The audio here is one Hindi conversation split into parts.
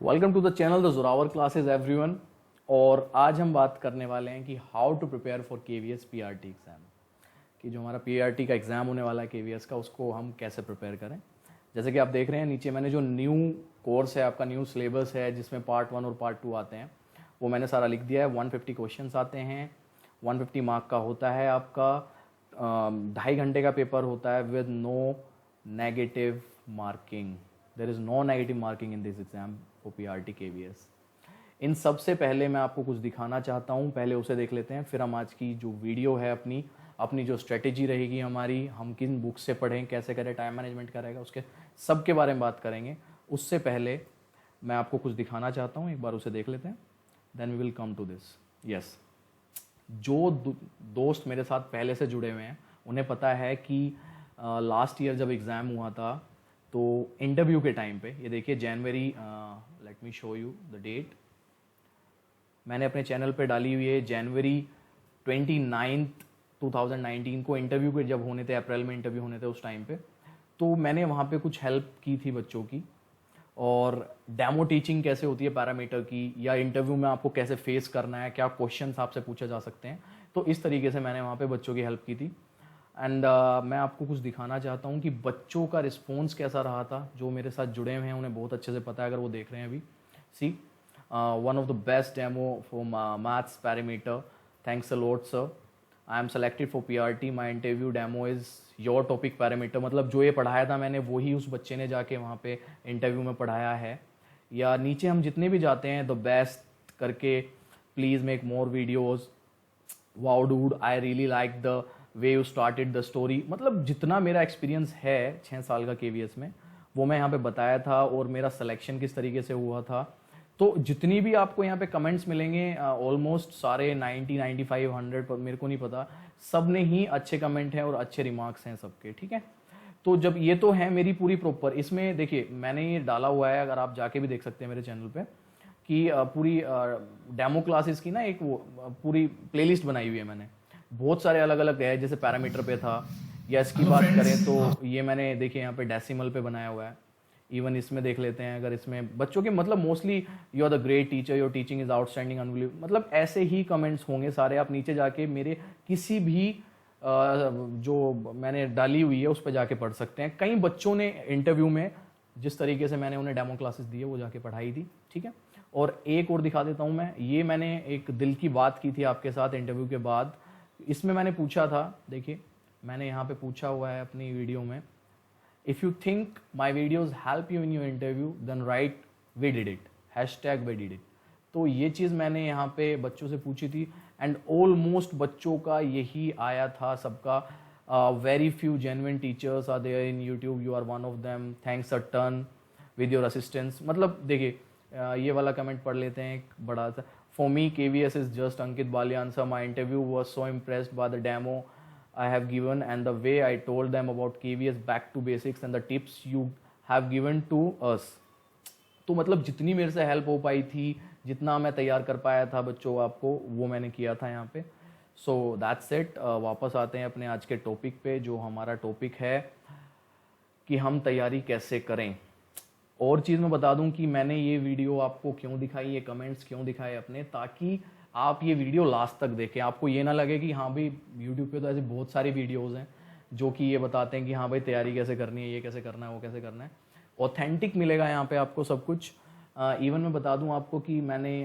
Welcome to the channel the Zorawar classes everyone. और आज हम बात करने वाले हैं कि how to prepare for KVS PRT exam, कि जो हमारा पीआरटी का एग्ज़ाम होने वाला है केवीएस का, उसको हम कैसे प्रिपेयर करें। जैसे कि आप देख रहे हैं नीचे मैंने जो न्यू कोर्स है, आपका न्यू सिलेबस है जिसमें पार्ट 1 और पार्ट 2 आते हैं, वो मैंने सारा लिख दिया है। 150 क्वेश्चंस आते हैं, 150 मार्क का होता है आपका, 2.5 घंटे का पेपर होता है with no negative marking. There is no negative marking in this exam for PRT KVS. इन सब से पहले मैं आपको कुछ दिखाना चाहता हूँ, पहले उसे देख लेते हैं, फिर हम आज की जो वीडियो है अपनी जो स्ट्रेटेजी रहेगी हमारी, हम किन बुक से पढ़ें, कैसे करें, टाइम मैनेजमेंट करेगा, उसके सब के बारे में बात करेंगे। उससे पहले मैं आपको कुछ दिखाना चाहता हूँ, एक बार उसे देख लेते हैं, then we will come to this. Yes, जो दोस्त मेरे साथ पहले से जुड़े हुए हैं उन्हें पता है कि लास्ट ईयर जब एग्ज़ाम हुआ था तो इंटरव्यू के टाइम पे, ये देखिए जनवरी, let me show you the date, मैंने अपने चैनल पे डाली हुई है जनवरी 29 2019 को इंटरव्यू के जब होने थे, अप्रैल में इंटरव्यू होने थे उस टाइम पे, तो मैंने वहाँ पे कुछ हेल्प की थी बच्चों की, और डेमो टीचिंग कैसे होती है पैरामीटर की, या इंटरव्यू में आपको कैसे फेस करना है, क्या क्वेश्चंस आपसे पूछे जा सकते हैं, तो इस तरीके से मैंने वहाँ पे बच्चों की हेल्प की थी। एंड मैं आपको कुछ दिखाना चाहता हूँ कि बच्चों का रिस्पॉन्स कैसा रहा था। जो मेरे साथ जुड़े हुए हैं उन्हें बहुत अच्छे से पता है, अगर वो देख रहे हैं अभी। See, one of the best demo for maths parameter, thanks a lot sir, I am selected for PRT, my interview demo is your topic parameter. मतलब जो ये पढ़ाया था मैंने, वही उस बच्चे ने जाके वहाँ पे इंटरव्यू में पढ़ाया है। या नीचे हम जितने भी जाते हैं द बेस्ट करके, please make more videos, wow dude, I really like the way you started the story. मतलब जितना मेरा एक्सपीरियंस है 6 साल का केवीएस में, वो मैं यहाँ पे बताया था, और मेरा सिलेक्शन किस तरीके से हुआ था। तो जितनी भी आपको यहाँ पे कमेंट्स मिलेंगे, ऑलमोस्ट सारे 90, 95, 100, मेरे को नहीं पता, सब ने ही अच्छे कमेंट हैं और अच्छे रिमार्क्स हैं सबके, ठीक है। तो जब ये तो है मेरी पूरी प्रॉपर, इसमें देखिए मैंने ये डाला हुआ है, अगर आप जाके भी देख सकते हैं मेरे चैनल पे, कि पूरी डेमो क्लासेस की ना एक वो पूरी प्लेलिस्ट बनाई हुई है मैंने। बहुत सारे अलग अलग है, जैसे पैरामीटर पे था, या इसकी बात करें तो ये मैंने देखिए यहाँ पे डेसिमल पे बनाया हुआ है। इवन इसमें देख लेते हैं, अगर इसमें बच्चों के मतलब mostly you are the great teacher, your teaching is outstanding, unbelievable, मतलब ऐसे ही कमेंट्स होंगे सारे। आप नीचे जाके मेरे किसी भी जो मैंने डाली हुई है उस पर जाके पढ़ सकते हैं। कई बच्चों ने इंटरव्यू में जिस तरीके से मैंने उन्हें डेमो क्लासेस दी है वो जाके पढ़ाई थी, ठीक है। और एक और दिखा देता हूँ मैं, ये मैंने एक दिल की बात की थी आपके साथ इंटरव्यू के बाद। इसमें मैंने पूछा था, देखिए मैंने यहाँ पे पूछा हुआ है अपनी वीडियो में, if you think my videos help you in your interview then right we did it, hashtag we did it. तो ये चीज़ मैंने यहाँ पे बच्चों से पूछी थी, एंड ऑलमोस्ट बच्चों का यही आया था सबका। Very few genuine teachers are there in YouTube, you are one of them, thanks a turn with your assistance. मतलब देखिए ये वाला कमेंट पढ़ लेते हैं, एक बड़ा सा, for me KVS is just Ankit Balyan sir, my interview was so impressed by the demo I have given and the way I told them about KVS back to basics and the tips you have given to us। तो मतलब जितनी मेरे से हेल्प हो पाई थी, जितना मैं तैयार कर पाया था बच्चों आपको, वो मैंने किया था यहाँ पे। So that's it. वापस आते हैं अपने आज के टॉपिक पे। जो हमारा टॉपिक है कि हम तैयारी कैसे करें। और चीज़ मैं बता दूं कि मैंने ये वीडियो आपको क्यों दिखाई, ये कमेंट्स क्यों दिखाए अपने, ताकि आप ये वीडियो लास्ट तक देखें। आपको ये ना लगे कि हाँ भाई यूट्यूब पे तो ऐसे बहुत सारी वीडियोस हैं जो कि ये बताते हैं कि हाँ भाई तैयारी कैसे करनी है, ये कैसे करना है, वो कैसे करना है। ऑथेंटिक मिलेगा यहाँ पे आपको सब कुछ। इवन मैं बता दूँ आपको कि मैंने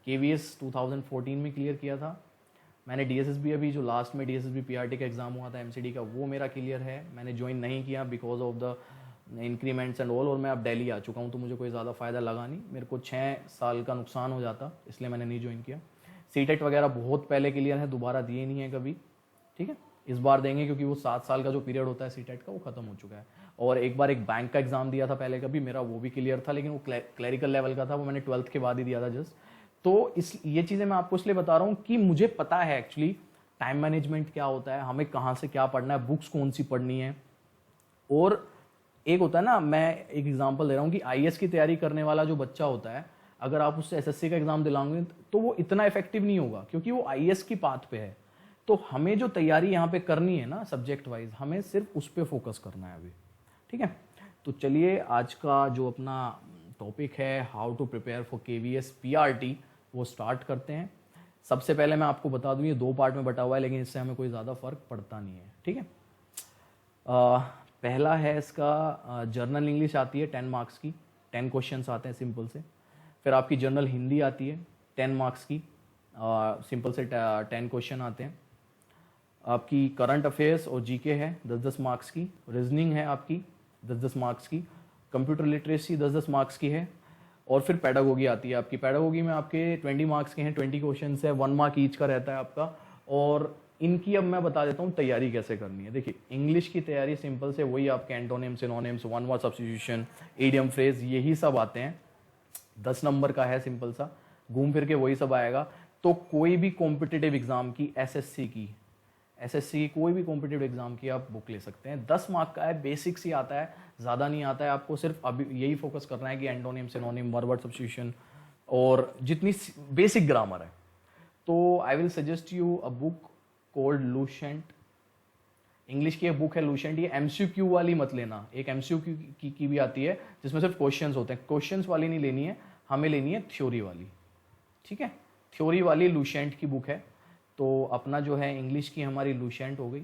KVS 2014 में क्लियर किया था। मैंने DSSB अभी जो लास्ट में DSSB PRT का एग्ज़ाम हुआ था MCD का, वो मेरा क्लियर है। मैंने ज्वाइन नहीं किया because of the increments and all, और मैं अब दिल्ली आ चुका हूँ, तो मुझे कोई ज़्यादा फ़ायदा लगा नहीं, मेरे को 6 साल का नुकसान हो जाता, इसलिए मैंने नहीं ज्वाइन किया। सीटेट वगैरह बहुत पहले क्लियर है, दोबारा दिए नहीं है कभी, ठीक है। इस बार देंगे क्योंकि वो 7 साल का जो पीरियड होता है सीटेट का, वो ख़त्म हो चुका है। और एक बार एक बैंक का एग्ज़ाम दिया था पहले कभी, मेरा वो भी क्लियर था, लेकिन वो क्लैरिकल लेवल का था, वो मैंने 12th के बाद ही दिया था जस्ट। तो ये चीज़ें मैं आपको इसलिए बता रहा हूँ कि मुझे पता है एक्चुअली टाइम मैनेजमेंट क्या होता है, हमें कहाँ से क्या पढ़ना है, बुक्स कौन सी पढ़नी है। और एक होता है ना, मैं एक एग्जांपल दे रहा हूँ कि IAS की तैयारी करने वाला जो बच्चा होता है, अगर आप उससे SSC का एग्जाम दिलाओगे तो वो इतना इफेक्टिव नहीं होगा, क्योंकि वो IAS की पाथ पे है। तो हमें जो तैयारी यहाँ पे करनी है ना सब्जेक्ट वाइज, हमें सिर्फ उस पर फोकस करना है अभी, ठीक है। तो चलिए आज का जो अपना टॉपिक है how to prepare for KVS PRT, वो स्टार्ट करते हैं। सबसे पहले मैं आपको बता दूं ये 2 पार्ट में बटा हुआ है, लेकिन इससे हमें कोई ज़्यादा फर्क पड़ता नहीं है, ठीक है। पहला है इसका जर्नल इंग्लिश आती है 10 मार्क्स की, 10 क्वेश्चंस आते हैं सिंपल से। फिर आपकी जनरल हिंदी आती है 10 मार्क्स की, सिंपल से 10 क्वेश्चन आते हैं। आपकी करंट अफेयर्स और जीके है 10-10 मार्क्स की। रीजनिंग है आपकी 10-10 मार्क्स की। कंप्यूटर लिटरेसी 10-10 मार्क्स की है। और फिर पेडागोगी आती है आपकी। पेडागोगी में आपके 20 मार्क्स के हैं, 20 क्वेश्चन है, 1 मार्क ईच का रहता है आपका। और इनकी अब मैं बता देता हूँ तैयारी कैसे करनी है। देखिए इंग्लिश की तैयारी सिंपल से वही आपके antonyms, synonyms, one word substitution, idiom phrase, यही सब आते हैं। 10 नंबर का है सिंपल सा, घूम फिर के वही सब आएगा। तो कोई भी कॉम्पिटिटिव एग्जाम की, एसएससी की कोई भी कॉम्पिटिटिव एग्जाम की आप बुक ले सकते हैं। 10 मार्क का है, बेसिक्स ही आता है, ज़्यादा नहीं आता है। आपको सिर्फ अभी यही फोकस करना है कि एंटोनिम, सिनोनिम, वर्ड सब्स्टिट्यूशन और जितनी बेसिक ग्रामर है। तो I will suggest you a book cold Lucent. English की एक बुक है लूसेंट। ये एमसीक्यू वाली मत लेना, एक एमसीक्यू की भी आती है जिसमें सिर्फ क्वेश्चंस होते हैं। क्वेश्चंस वाली नहीं लेनी है, हमें लेनी है थ्योरी वाली, ठीक है। थ्योरी वाली लूसेंट की बुक है। तो अपना जो है इंग्लिश की हमारी लूसेंट हो गई।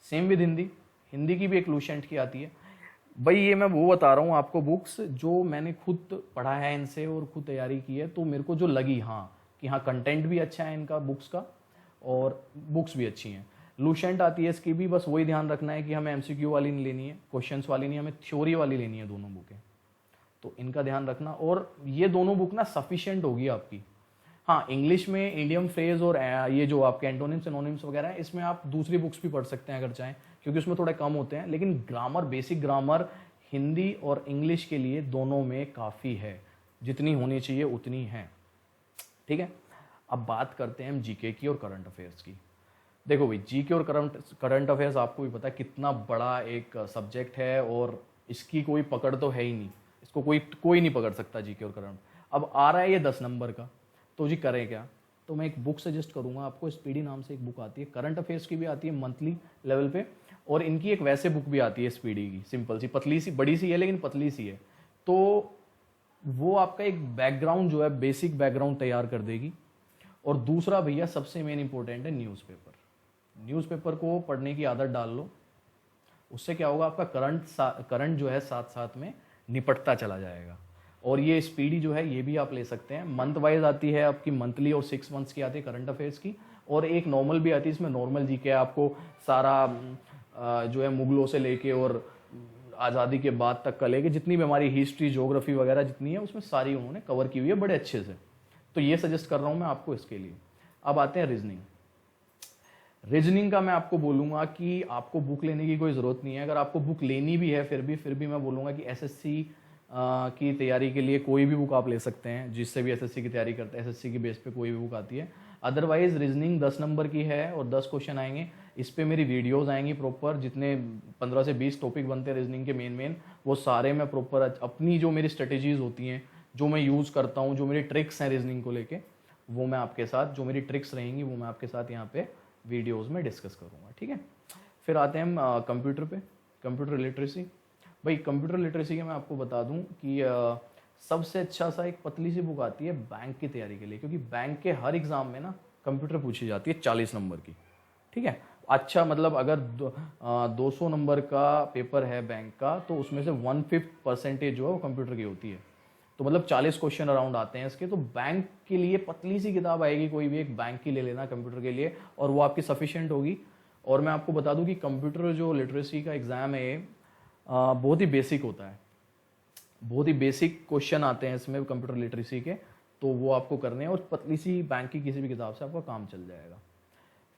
सेम विद हिंदी, हिंदी की भी एक लूसेंट की आती है। भाई ये मैं वो बता रहा हूँ आपको बुक्स जो मैंने खुद पढ़ा है इनसे और खुद तैयारी की है, तो मेरे को जो लगी कि हाँ कंटेंट भी अच्छा है इनका बुक्स का और बुक्स भी अच्छी हैं। लूसेंट आती है, इसकी भी बस वही ध्यान रखना है कि हमें एमसीक्यू वाली नहीं लेनी है, क्वेश्चंस वाली नहीं, हमें थ्योरी वाली लेनी है, दोनों बुकें। तो इनका ध्यान रखना। और ये दोनों बुक ना सफिशिएंट होगी आपकी। हाँ, इंग्लिश में इंडियम फ्रेज और ये जो आपके एंटोनिम्स, सिनोनिम्स वगैरह है, इसमें आप दूसरी बुक्स भी पढ़ सकते हैं अगर चाहें, क्योंकि उसमें थोड़े कम होते हैं। लेकिन ग्रामर, बेसिक ग्रामर हिंदी और इंग्लिश के लिए दोनों में काफ़ी है, जितनी होनी चाहिए उतनी है, ठीक है। अब बात करते हैं हम जीके की और करंट अफेयर्स की। देखो भाई, जीके और करंट अफेयर्स आपको भी पता है कितना बड़ा एक सब्जेक्ट है और इसकी कोई पकड़ तो है ही नहीं, इसको कोई नहीं पकड़ सकता जीके और करंट। अब आ रहा है ये 10 नंबर का, तो जी करें क्या। तो मैं एक बुक सजेस्ट करूंगा आपको, स्पीडी नाम से एक बुक आती है, करंट अफेयर्स की भी आती है मंथली लेवल पे, और इनकी एक वैसे बुक भी आती है स्पीडी की, सिंपल सी, पतली सी, बड़ी सी है लेकिन पतली सी है। तो वो आपका एक बैकग्राउंड जो है, बेसिक बैकग्राउंड तैयार कर देगी। और दूसरा भैया सबसे मेन इंपॉर्टेंट है न्यूज़पेपर। न्यूज़पेपर को पढ़ने की आदत डाल लो, उससे क्या होगा, आपका करंट जो है साथ साथ में निपटता चला जाएगा। और ये स्पीडी जो है ये भी आप ले सकते हैं, मंथ वाइज आती है आपकी, मंथली और 6 मंथ्स की आती है करंट अफेयर्स की। और एक नॉर्मल भी आती है, इसमें नॉर्मल जीके आपको सारा जो है मुगलों से लेके और आज़ादी के बाद तक का लेके जितनी भी हमारी हिस्ट्री, ज्योग्राफी वगैरह जितनी है, उसमें सारी उन्होंने कवर की हुई है बड़े अच्छे से। तो ये सजेस्ट कर रहा हूँ मैं आपको इसके लिए। अब आते हैं रीजनिंग। रीजनिंग का मैं आपको बोलूँगा कि आपको बुक लेने की कोई ज़रूरत नहीं है। अगर आपको बुक लेनी भी है फिर भी मैं बोलूँगा कि एसएससी की तैयारी के लिए कोई भी बुक आप ले सकते हैं, जिससे भी एसएससी की तैयारी करते हैं, एसएससी की बेस पे कोई भी बुक आती है। अदरवाइज रीजनिंग 10 नंबर की है और 10 क्वेश्चन आएंगे। इस पे मेरी वीडियोस आएंगी प्रॉपर, जितने 15 से 20 टॉपिक बनते हैं रीजनिंग के मेन, वो सारे मैं प्रॉपर अपनी जो मेरी स्ट्रेटेजीज होती हैं, जो मैं यूज़ करता हूँ, जो मेरी ट्रिक्स हैं रीजनिंग को लेके, वो मैं आपके साथ, जो मेरी ट्रिक्स रहेंगी वो मैं आपके साथ यहाँ पे वीडियोज़ में डिस्कस करूँगा, ठीक है। फिर आते हैं हम कंप्यूटर पे, कंप्यूटर लिटरेसी। भाई कंप्यूटर लिटरेसी के मैं आपको बता दूं कि सबसे अच्छा सा एक पतली सी बुक आती है बैंक की तैयारी के लिए, क्योंकि बैंक के हर एग्जाम में ना कंप्यूटर पूछी जाती है 40 नंबर की, ठीक है। अच्छा, मतलब अगर 200 नंबर का पेपर है बैंक का, तो उसमें से 1/5% जो है वो कंप्यूटर की होती है। तो मतलब 40 क्वेश्चन अराउंड आते हैं इसके। तो बैंक के लिए पतली सी किताब आएगी, कोई भी एक बैंक की ले लेना कंप्यूटर के लिए, और वो आपकी सफिशिएंट होगी। और मैं आपको बता दूं कि कंप्यूटर जो लिटरेसी का एग्ज़ाम है बहुत ही बेसिक होता है, बहुत ही बेसिक क्वेश्चन आते हैं इसमें कंप्यूटर लिटरेसी के, तो वो आपको करने हैं और पतली सी बैंक की किसी भी किताब से आपका काम चल जाएगा।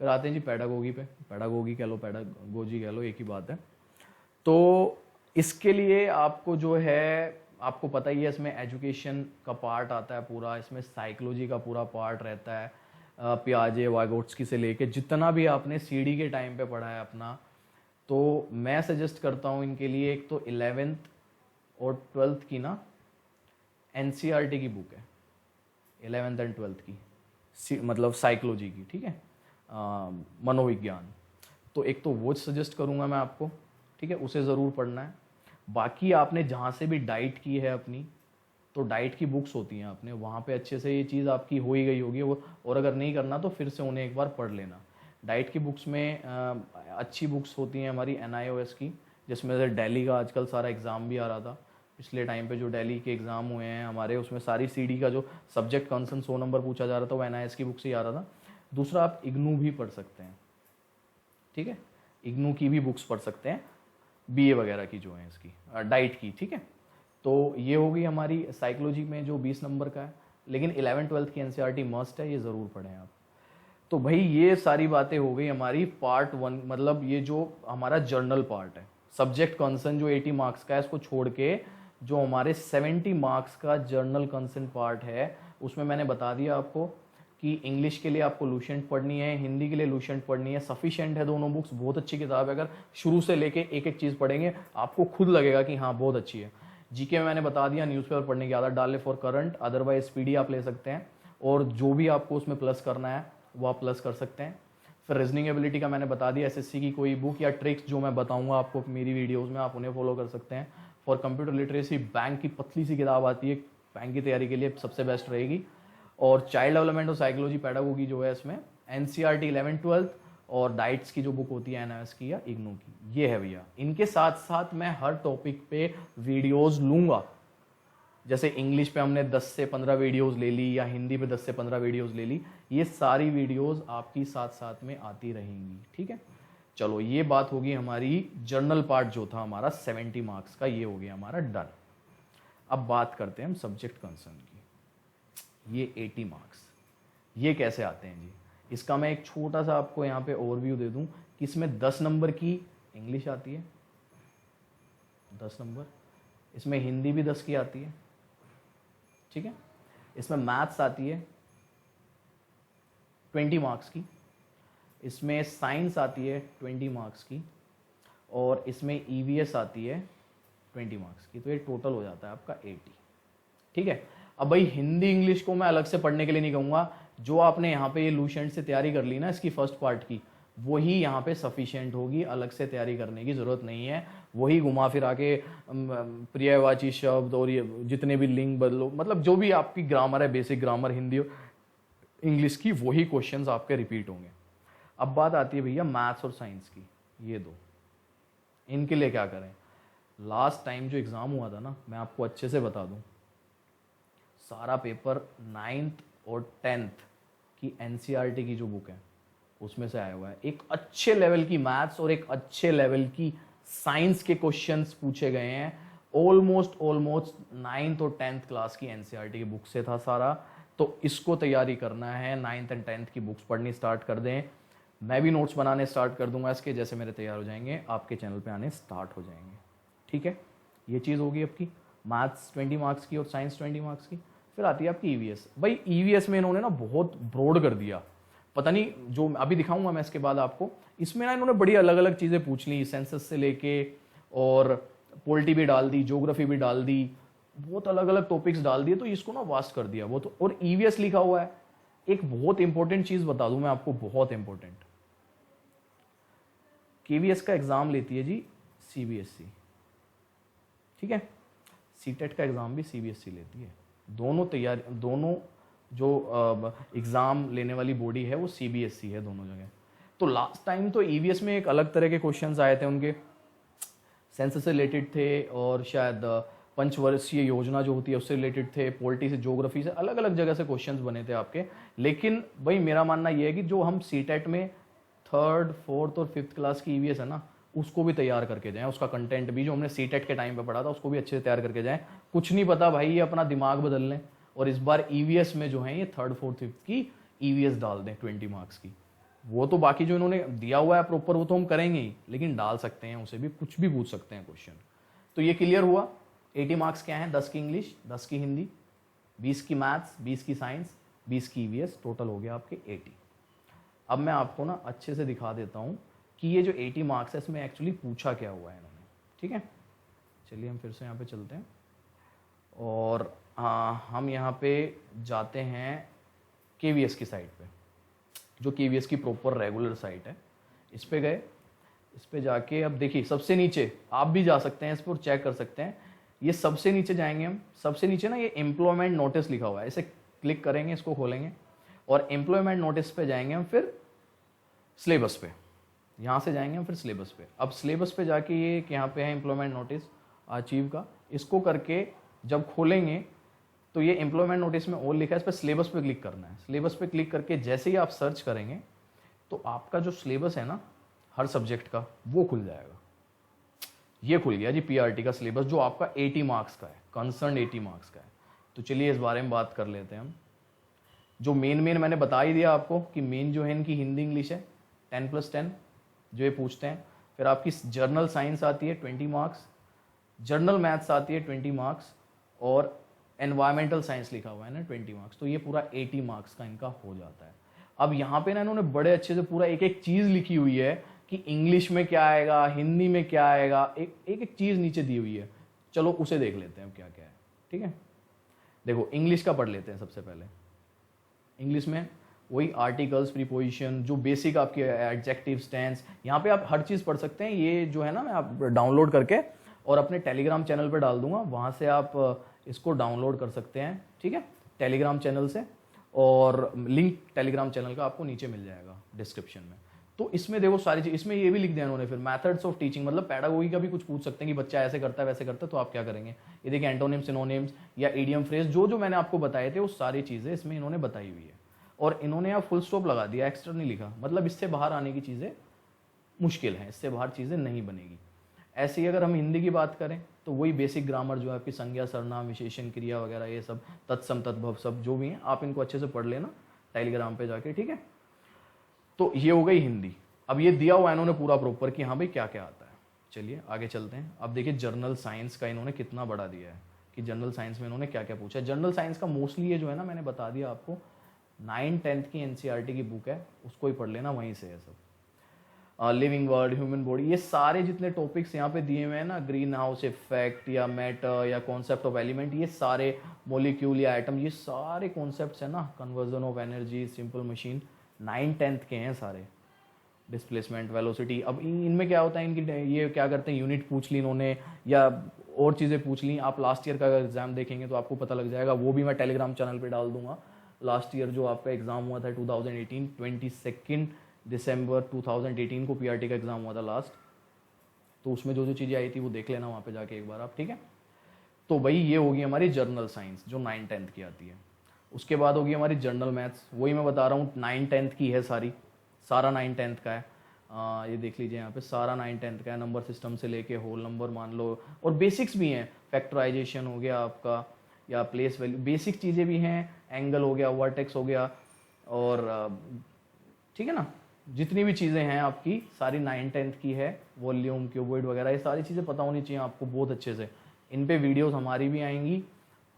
फिर आते हैं जी पैडागोगी पे, पैडागोगी कह लो, पैडागोजी कह लो, एक ही बात है। तो इसके लिए आपको जो है, आपको पता ही है, इसमें एजुकेशन का पार्ट आता है पूरा, इसमें साइकोलॉजी का पूरा पार्ट रहता है, पियाजे, वाइगोट्स्की से लेके जितना भी आपने सीडी के टाइम पे पढ़ा है अपना। तो मैं सजेस्ट करता हूँ इनके लिए, एक तो 11th और 12th की ना एनसीईआरटी की बुक है, 11th एंड 12th की, मतलब साइकोलॉजी की, ठीक है, मनोविज्ञान। तो एक तो वो सजेस्ट करूँगा मैं आपको, ठीक है, उसे ज़रूर पढ़ना है। बाकी आपने जहाँ से भी डाइट की है अपनी, तो डाइट की बुक्स होती हैं आपने वहाँ पे अच्छे से ये चीज़ आपकी हो ही गई होगी और अगर नहीं करना तो फिर से उन्हें एक बार पढ़ लेना। डाइट की बुक्स में अच्छी बुक्स होती हैं हमारी NIOS की, जिसमें से दिल्ली का आजकल सारा एग्ज़ाम भी आ रहा था। पिछले टाइम पे जो दिल्ली के एग्ज़ाम हुए हैं हमारे, उसमें सारी CD का जो सब्जेक्ट कंसर्न 100 नंबर पूछा जा रहा था वो NIS की बुक से ही आ रहा था। दूसरा, आप इग्नू भी पढ़ सकते हैं, ठीक है, इग्नू की भी बुक्स पढ़ सकते हैं, BA वगैरह की जो है इसकी डाइट की, ठीक है। तो ये हो गई हमारी साइकोलॉजी में जो 20 नंबर का है, लेकिन 11th-12th की NCERT मस्ट है, ये ज़रूर पढ़ें आप। तो भाई ये सारी बातें हो गई हमारी पार्ट 1, मतलब ये जो हमारा जर्नल पार्ट है, सब्जेक्ट कंसर्न जो 80 मार्क्स का है, इसको छोड़ के जो हमारे 70 मार्क्स का जर्नल कंसर्न पार्ट है, उसमें मैंने बता दिया आपको कि इंग्लिश के लिए आपको लुसेंट पढ़नी है, हिंदी के लिए लुसेंट पढ़नी है, सफिशिएंट है दोनों बुक्स, बहुत अच्छी किताब है। अगर शुरू से लेके एक एक चीज़ पढ़ेंगे आपको खुद लगेगा कि हाँ बहुत अच्छी है। जीके में मैंने बता दिया, न्यूज़पेपर पढ़ने की आदत डाल ले फॉर करंट, अदरवाइज PD आप ले सकते हैं, और जो भी आपको उसमें प्लस करना है वो आप प्लस कर सकते हैं। फिर रीजनिंग एबिलिटी का मैंने बता दिया, SSC की कोई बुक या ट्रिक्स जो मैं बताऊंगा आपको मेरी वीडियोज़ में, आप उन्हें फॉलो कर सकते हैं। फॉर कंप्यूटर लिटरेसी बैंक की पतली सी किताब आती है, बैंक की तैयारी के लिए सबसे बेस्ट रहेगी। और चाइल्ड डेवलपमेंट और साइकोलॉजी पैडागोगी जो है इसमें NCERT 11th-12th, और डाइट्स की जो बुक होती है NIS की या इग्नू की, ये है भैया। इनके साथ साथ मैं हर टॉपिक पे वीडियोस लूंगा, जैसे इंग्लिश पे हमने 10 से 15 वीडियोस ले ली, या हिंदी पे 10 से 15 वीडियोस ले ली, ये सारी वीडियोस आपकी साथ साथ में आती रहेंगी, ठीक है। चलो ये बात होगी हमारी जर्नल पार्ट जो था हमारा 70 मार्क्स का, ये हो गया हमारा डन। अब बात करते हैं हम सब्जेक्ट कंसर्न की। ये 80 मार्क्स ये कैसे आते हैं जी, इसका मैं एक छोटा सा आपको यहाँ पे ओवरव्यू दे दूं कि इसमें 10 नंबर की इंग्लिश आती है, 10 नंबर, इसमें हिंदी भी 10 की आती है, ठीक है, इसमें मैथ्स आती है 20 मार्क्स की, इसमें साइंस आती है 20 मार्क्स की, और इसमें EVS आती है 20 मार्क्स की। तो ये टोटल हो जाता है आपका 80, ठीक है। अब भाई हिंदी इंग्लिश को मैं अलग से पढ़ने के लिए नहीं कहूँगा, जो आपने यहाँ पे ये लुसेंट से तैयारी कर ली ना इसकी फर्स्ट पार्ट की, वही यहाँ पे सफिशिएंट होगी, अलग से तैयारी करने की ज़रूरत नहीं है। वही घुमा फिरा के पर्यायवाची शब्द और ये जितने भी लिंग बदलो, मतलब जो भी आपकी ग्रामर है, बेसिक ग्रामर हिंदी इंग्लिश की, वही क्वेश्चंस आपके रिपीट होंगे। अब बात आती है भैया मैथ्स और साइंस की, ये दो, इनके लिए क्या करें। लास्ट टाइम जो एग्ज़ाम हुआ था ना, मैं आपको अच्छे से बता दूं, सारा पेपर 9th और 10th की NCERT की जो बुक है उसमें से आया हुआ है। एक अच्छे लेवल की मैथ्स और एक अच्छे लेवल की साइंस के क्वेश्चंस पूछे गए हैं, ऑलमोस्ट 9th और 10th क्लास की NCERT की बुक से था सारा। तो इसको तैयारी करना है, 9th और 10th की बुक्स पढ़नी स्टार्ट कर दें। मैं भी नोट्स बनाने स्टार्ट कर दूंगा इसके, जैसे मेरे तैयार हो जाएंगे आपके चैनल पे आने स्टार्ट हो जाएंगे, ठीक है। ये चीज़ होगी आपकी मैथ्स 20 मार्क्स की और साइंस 20 मार्क्स की। फिर आती है आपकी EVS। भाई EVS में इन्होंने ना बहुत ब्रॉड कर दिया, पता नहीं, जो अभी दिखाऊंगा मैं इसके बाद आपको, इसमें ना इन्होंने बड़ी अलग अलग चीज़ें पूछ ली, सेंसस से लेके, और पॉलिटी भी डाल दी, ज्योग्राफी भी डाल दी, बहुत अलग अलग टॉपिक्स डाल दिए, तो इसको ना वास्ट कर दिया वो तो। और EVS लिखा हुआ है। एक बहुत इंपॉर्टेंट चीज़ बता दूं मैं आपको, बहुत इंपॉर्टेंट, KVS का एग्जाम लेती है जी CBSE, ठीक है, CTET का एग्जाम भी CBSE लेती है। दोनों जो एग्ज़ाम लेने वाली बॉडी है वो CBSE है दोनों जगह। तो लास्ट टाइम तो EVS में एक अलग तरह के क्वेश्चंस आए थे, उनके सेंसस से रिलेटेड थे, और शायद पंचवर्षीय योजना जो होती है उससे रिलेटेड थे, पॉलिटी से, ज्योग्राफी से, अलग अलग जगह से क्वेश्चंस बने थे आपके। लेकिन भाई मेरा मानना ये है कि जो हम CTET में 3rd, 4th और 5th क्लास की EVS है ना, उसको भी तैयार करके जाएं, उसका कंटेंट भी जो हमने CTET के टाइम पे पढ़ा था उसको भी अच्छे से तैयार करके जाएं। कुछ नहीं पता भाई, ये अपना दिमाग बदल लें, और इस बार EVS में जो है ये 3rd, 4th, 5th की EVS डाल दें 20 मार्क्स की। वो तो बाकी जो इन्होंने दिया हुआ है प्रॉपर वो तो हम करेंगे ही, लेकिन डाल सकते हैं उसे भी, कुछ भी पूछ सकते हैं क्वेश्चन। तो ये क्लियर हुआ। 80 मार्क्स क्या है, 10 की इंग्लिश, 10 की हिंदी, 20 की मैथ्स, 20 की साइंस, 20 की EVS, टोटल हो गया आपके 80। अब मैं आपको ना अच्छे से दिखा देता हूँ कि ये जो 80 मार्क्स है इसमें एक्चुअली पूछा क्या हुआ है इन्होंने, ठीक है। चलिए हम फिर से यहाँ पे चलते हैं, और हम यहाँ पे जाते हैं KVS की साइट पे, जो KVS की प्रॉपर रेगुलर साइट है। इस पे गए, इस पे जाके अब देखिए सबसे नीचे आप भी जा सकते हैं इस पर और चेक कर सकते हैं ये सबसे नीचे जाएंगे हम, सबसे नीचे ना ये एम्प्लॉयमेंट नोटिस लिखा हुआ है, इसे क्लिक करेंगे, इसको खोलेंगे और एम्प्लॉयमेंट नोटिस पे जाएंगे हम, फिर सिलेबस पे, यहाँ से जाएंगे हम फिर सिलेबस पे। अब सिलेबस पे जाके ये यहाँ पे है एम्प्लॉयमेंट नोटिस अचीव का, इसको करके जब खोलेंगे तो ये एम्प्लॉयमेंट नोटिस में और लिखा है, इस पर सिलेबस पे क्लिक करना है। सिलेबस पे क्लिक करके जैसे ही आप सर्च करेंगे तो आपका जो सिलेबस है ना हर सब्जेक्ट का वो खुल जाएगा। ये खुल गया जी पीआरटी का सिलेबस, जो आपका 80 मार्क्स का है, कंसर्न 80 मार्क्स का है। तो चलिए इस बारे में बात कर लेते हैं हम। जो मेन मैंने बता ही दिया आपको कि मेन जो है इनकी हिंदी इंग्लिश है 10+10 जो ये पूछते हैं। फिर आपकी जर्नल साइंस आती है 20 मार्क्स, जर्नल मैथ्स आती है 20 मार्क्स, और एनवायरमेंटल साइंस लिखा हुआ है ना 20 मार्क्स। तो ये पूरा 80 मार्क्स का इनका हो जाता है। अब यहाँ पे ना इन्होंने बड़े अच्छे से पूरा एक एक चीज़ लिखी हुई है कि इंग्लिश में क्या आएगा, हिंदी में क्या आएगा, एक चीज़ नीचे दी हुई है। चलो उसे देख लेते हैं क्या क्या है। ठीक है, देखो इंग्लिश का पढ़ लेते हैं सबसे पहले। इंग्लिश में वही आर्टिकल्स, प्रीपोजिशन, जो बेसिक आपके एडजेक्टिव, टेंस, यहाँ पे आप हर चीज़ पढ़ सकते हैं। ये जो है ना मैं आप डाउनलोड करके और अपने टेलीग्राम चैनल पे डाल दूंगा, वहाँ से आप इसको डाउनलोड कर सकते हैं। ठीक है, टेलीग्राम चैनल से, और लिंक टेलीग्राम चैनल का आपको नीचे मिल जाएगा डिस्क्रिप्शन में। तो इसमें देखो सारी चीज, इसमें ये भी लिख दिया उन्होंने फिर मेथड्स ऑफ टीचिंग, मतलब पैडागोगी का भी कुछ पूछ सकते हैं कि बच्चा ऐसे करता है वैसे करता है, तो आप क्या करेंगे। ये देखिए एंटोनिम्स, सिनोनिम्स या इडियम फ्रेज, जो मैंने आपको बताए थे वो सारी चीज़ें इसमें इन्होंने बताई हुई है। और इन्होंने यहाँ फुल स्टॉप लगा दिया, एक्स्ट्रा नहीं लिखा, मतलब इससे बाहर आने की चीज़ें मुश्किल हैं, इससे बाहर चीज़ें नहीं बनेगी। ऐसे ही अगर हम हिंदी की बात करें तो वही बेसिक ग्रामर जो है आपकी संज्ञा, सर्वनाम, विशेषण, क्रिया वगैरह, ये सब तत्सम, तद्भव, सब जो भी हैं आप इनको अच्छे से पढ़ लेना टेलीग्राम पे जाके। ठीक है, तो ये हो गई हिंदी। अब ये दिया हुआ है इन्होंने पूरा प्रॉपर कि हाँ भाई क्या क्या आता है। चलिए आगे चलते हैं। अब देखिए जर्नल साइंस का इन्होंने कितना बड़ा दिया है कि जनरल साइंस में इन्होंने क्या क्या पूछा है। जनरल साइंस का मोस्टली ये जो है ना मैंने बता दिया आपको, 9th-10th की एनसीईआरटी की बुक है, उसको ही पढ़ लेना, वहीं से है सब। लिविंग वर्ल्ड, ह्यूमन बॉडी, ये सारे जितने टॉपिक्स यहाँ पे दिए हुए हैं ना, ग्रीन हाउस इफेक्ट या मैटर या कॉन्सेप्ट ऑफ एलिमेंट, ये सारे मॉलिक्यूल या एटम, ये सारे कॉन्सेप्ट्स हैं ना, conversion of energy, simple machine, 9th-10th के हैं सारे। डिस्प्लेसमेंट, वेलोसिटी, अब इनमें क्या होता है, इनकी ये क्या करते हैं, यूनिट पूछ ली इन्होंने या और चीज़ें पूछ ली। आप लास्ट ईयर का अगर एग्जाम देखेंगे तो आपको पता लग जाएगा, वो भी मैं टेलीग्राम चैनल पे डाल दूंगा। लास्ट ईयर जो आपका एग्जाम हुआ था 2018, 22 दिसंबर 2018 को पीआरटी का एग्जाम हुआ था लास्ट, तो उसमें जो जो चीज़ें आई थी वो देख लेना वहाँ पे जाके एक बार आप। ठीक है, तो भाई ये होगी हमारी जर्नल साइंस जो 9th-10th की आती है। उसके बाद होगी हमारी जर्नल मैथ्स, वही मैं बता रहा हूँ 9th-10th की है सारी, सारा 9th-10th का है। ये देख लीजिए यहाँ पे सारा 9th-10th का है, नंबर सिस्टम से लेके होल नंबर मान लो, और बेसिक्स भी हैं, फैक्टराइजेशन हो गया आपका या प्लेस वैल्यू, बेसिक चीज़ें भी हैं, एंगल हो गया, वर्टेक्स हो गया, और ठीक है ना, जितनी भी चीज़ें हैं आपकी सारी 9th-10th की है, वॉल्यूम, क्यूबॉइड वगैरह, ये सारी चीज़ें पता होनी चाहिए आपको बहुत अच्छे से। इन पे वीडियोस हमारी भी आएंगी,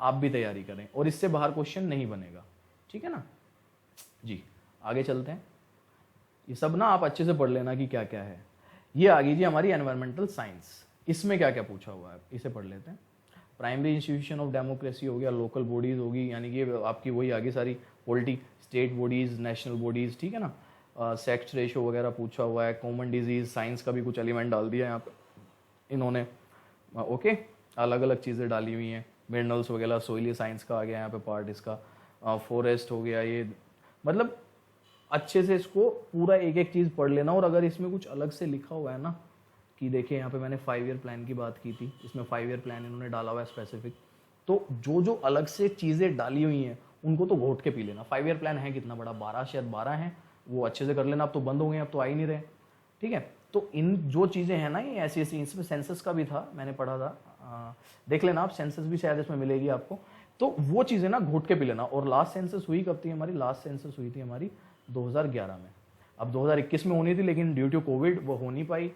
आप भी तैयारी करें, और इससे बाहर क्वेश्चन नहीं बनेगा। ठीक है ना जी, आगे चलते हैं। ये सब ना आप अच्छे से पढ़ लेना कि क्या क्या है। ये आ गई जी हमारी एनवायरमेंटल साइंस, इसमें क्या क्या पूछा हुआ है इसे पढ़ लेते हैं। प्राइमरी इंस्टीट्यूशन ऑफ डेमोक्रेसी हो गया, लोकल बॉडीज़ होगी, यानी कि आपकी वही आगे सारी polity, state bodies, national bodies, ठीक है ना, सेक्स रेशो वगैरह पूछा हुआ है, कॉमन डिजीज़, साइंस का भी कुछ एलिमेंट डाल दिया यहाँ पर इन्होंने। ओके, अलग अलग चीज़ें डाली हुई हैं, मिनरल्स वगैरह, सोइली साइंस का आ गया यहाँ पे पार्ट इसका, फॉरेस्ट हो गया, ये मतलब अच्छे से इसको पूरा एक एक चीज़ पढ़ लेना। और अगर इसमें कुछ अलग से लिखा हुआ है ना कि देखिए यहाँ पे मैंने 5 ईयर प्लान की बात की थी, इसमें 5 ईयर प्लान इन्होंने डाला हुआ है स्पेसिफिक, तो जो जो अलग से चीज़ें डाली हुई हैं उनको तो घोट के पी लेना। 5 ईयर प्लान है कितना बड़ा, 12 शायद 12 हैं, वो अच्छे से कर लेना। अब तो बंद हो गए, अब तो आ ही नहीं रहे। ठीक है, तो इन जो चीज़ें हैं ना ये ऐसी ऐसी, इसमें सेंसस का भी था, मैंने पढ़ा था, देख लेना आप, सेंसस भी शायद इसमें मिलेगी आपको, तो वो चीज़ें ना घोट के पी लेना। और लास्ट सेंसस हुई कब थी हमारी, लास्ट सेंसस हुई थी हमारी 2011 में, अब 2021 में होनी थी लेकिन ड्यू टू कोविड वो हो नहीं पाई।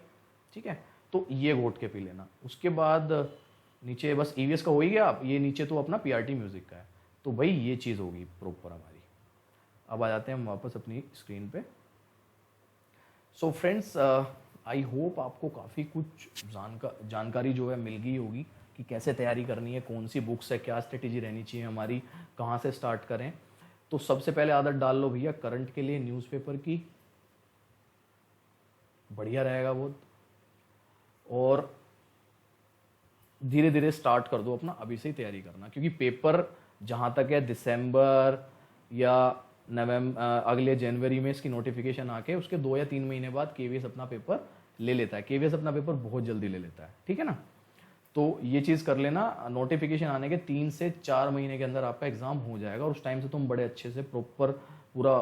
ठीक है, तो ये घोट के पी लेना। उसके बाद नीचे बस ईवीएस का हो ही गया, आप ये नीचे तो अपना पीआरटी म्यूजिक का है, तो भाई ये चीज़ होगी प्रॉपर हमारी। अब आ जाते हैं हम वापस अपनी स्क्रीन पे। सो फ्रेंड्स, आई होप आपको काफ़ी कुछ जानकारी जो है मिल गई होगी कि कैसे तैयारी करनी है, कौन सी बुक्स है, क्या स्ट्रेटेजी रहनी चाहिए हमारी, कहाँ से स्टार्ट करें। तो सबसे पहले आदत डाल लो भैया करंट के लिए न्यूज़पेपर की, बढ़िया रहेगा बहुत। और धीरे धीरे स्टार्ट कर दो अपना, अभी से ही तैयारी करना, क्योंकि पेपर जहाँ तक है दिसंबर या नवंबर, अगले जनवरी में इसकी नोटिफिकेशन आके उसके 2 या 3 महीने बाद केवीएस अपना पेपर ले लेता है। केवीएस अपना पेपर बहुत जल्दी ले लेता है, ठीक है ना। तो ये चीज़ कर लेना, नोटिफिकेशन आने के 3 से 4 महीने के अंदर आपका एग्जाम हो जाएगा, और उस टाइम से तुम बड़े अच्छे से प्रॉपर पूरा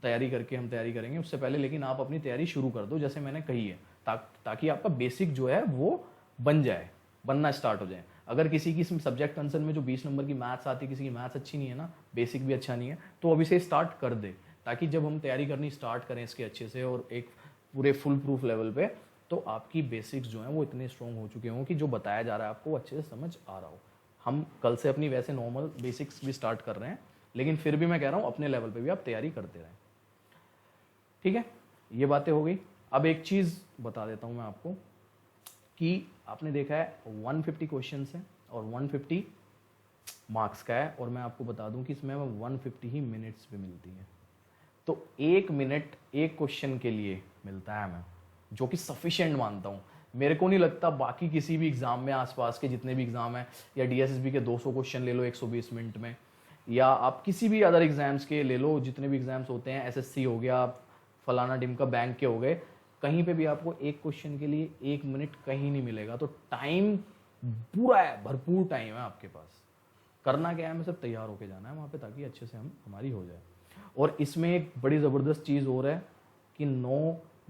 तैयारी करके हम तैयारी करेंगे उससे पहले। लेकिन आप अपनी तैयारी शुरू कर दो जैसे मैंने कही है, ताकि आपका बेसिक जो है वो बनना स्टार्ट हो जाए। अगर किसी की सब्जेक्ट कंसर्न में जो 20 नंबर की मैथ्स आती है, किसी की मैथ्स अच्छी नहीं है ना, बेसिक भी अच्छा नहीं है, तो अभी से स्टार्ट कर दे, ताकि जब हम तैयारी करनी स्टार्ट करें इसके अच्छे से और एक पूरे फुल प्रूफ लेवल पे, तो आपकी बेसिक्स जो हैं वो इतने स्ट्रॉन्ग हो चुके हों कि जो बताया जा रहा है आपको वो अच्छे से समझ आ रहा हो। हम कल से अपनी वैसे नॉर्मल बेसिक्स भी स्टार्ट कर रहे हैं, लेकिन फिर भी मैं कह रहा हूँ अपने लेवल पे भी आप तैयारी करते रहें, ठीक है। ये बातें हो गई। अब एक चीज़ बता देता हूँ मैं आपको कि आपने देखा है 150 क्वेश्चन है और 150 मार्क्स का है, और मैं आपको बता दूं कि इसमें 150 ही मिनट्स भी मिलती है। तो 1 मिनट एक क्वेश्चन के लिए मिलता है हमें, जो कि सफिशिएंट मानता हूँ। मेरे को नहीं लगता बाकी किसी भी एग्जाम में, आसपास के जितने भी एग्जाम है, या डीएसएसबी के 200 क्वेश्चन ले लो 120 मिनट में, या आप किसी भी अदर एग्जाम्स के ले लो, जितने भी एग्जाम्स होते हैं, एसएससी हो गया, फलाना टिमका बैंक के हो गए, कहीं पे भी आपको एक क्वेश्चन के लिए 1 मिनट कहीं नहीं मिलेगा। तो टाइम पूरा है, भरपूर टाइम है आपके पास। करना क्या है, हमें सब तैयार होके जाना है वहाँ पे, ताकि अच्छे से हमारी हो जाए। और इसमें एक बड़ी ज़बरदस्त चीज़ और है कि no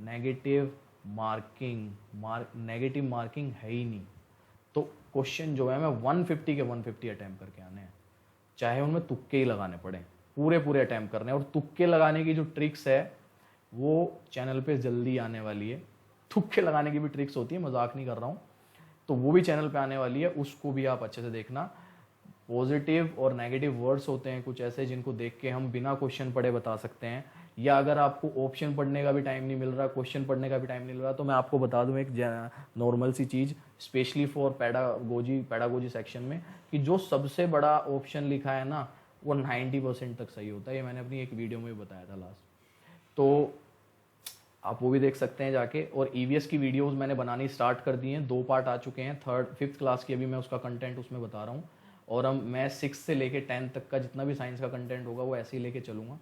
negative marking, negative marking है ही नहीं। तो क्वेश्चन जो है मैं 150 के 150 अटैम्प्ट करके आने हैं, चाहे उनमें तुक्के ही लगाने पड़े, पूरे अटैम्प्ट करने हैं। और तुक्के लगाने की जो ट्रिक्स है वो चैनल पे जल्दी आने वाली है। तुक्के लगाने की भी ट्रिक्स होती है, मजाक नहीं कर रहा हूँ, तो वो भी चैनल पे आने वाली है, उसको भी आप अच्छे से देखना। पॉजिटिव और नेगेटिव वर्ड्स होते हैं कुछ ऐसे जिनको देख के हम बिना क्वेश्चन पढ़े बता सकते हैं, या अगर आपको ऑप्शन पढ़ने का भी टाइम नहीं मिल रहा, क्वेश्चन पढ़ने का भी टाइम नहीं मिल रहा, तो मैं आपको बता दूं एक नॉर्मल सी चीज़, स्पेशली फॉर पैडागोजी सेक्शन में, कि जो सबसे बड़ा ऑप्शन लिखा है ना वो 90% तक सही होता है। ये मैंने अपनी एक वीडियो में बताया था लास्ट, तो आप वो भी देख सकते हैं जाके। और ईवीएस की वीडियोस मैंने बनानी स्टार्ट कर दी हैं, 2 पार्ट आ चुके हैं, 5th क्लास की अभी मैं उसका कंटेंट उसमें बता रहा हूँ, और मैं 6 से लेके 10 तक का जितना भी साइंस का कंटेंट होगा वो ऐसे ही लेके चलूँगा।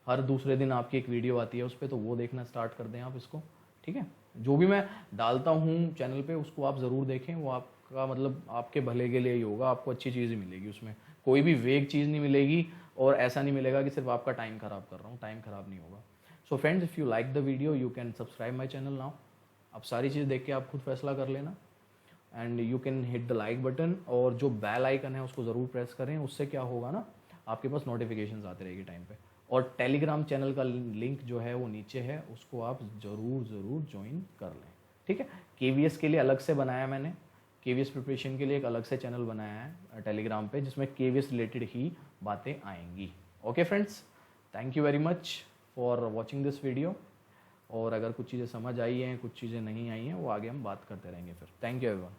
हर दूसरे दिन आपकी एक वीडियो आती है उस पर, तो वो देखना स्टार्ट कर दें आप इसको, ठीक है। जो भी मैं डालता हूँ चैनल पे उसको आप ज़रूर देखें, वो आपका मतलब आपके भले के लिए ही होगा, आपको अच्छी चीज़ ही मिलेगी उसमें, कोई भी वेग चीज़ नहीं मिलेगी, और ऐसा नहीं मिलेगा कि सिर्फ आपका टाइम ख़राब कर रहा हूँ, टाइम ख़राब नहीं होगा। So friends, if you like the video you can subscribe my channel now. अब सारी चीज़ देख के आप खुद फैसला कर लेना, and you can hit the like button, और जो बेल आइकन है उसको ज़रूर प्रेस करें। उससे क्या होगा ना, आपके पास नोटिफिकेशंस आते रहेगी टाइम पे। और टेलीग्राम चैनल का लिंक जो है वो नीचे है, उसको आप ज़रूर ज्वाइन कर लें, ठीक है। केवीएस के लिए अलग से बनाया मैंने, केवीएस प्रिपरेशन के लिए एक अलग से चैनल बनाया है टेलीग्राम पे, जिसमें केवीएस रिलेटेड ही बातें आएंगी। Okay friends, thank you very much for watching this video. और अगर कुछ चीज़ें समझ आई हैं, कुछ चीज़ें नहीं आई हैं, वो आगे हम बात करते रहेंगे फिर। Thank you everyone.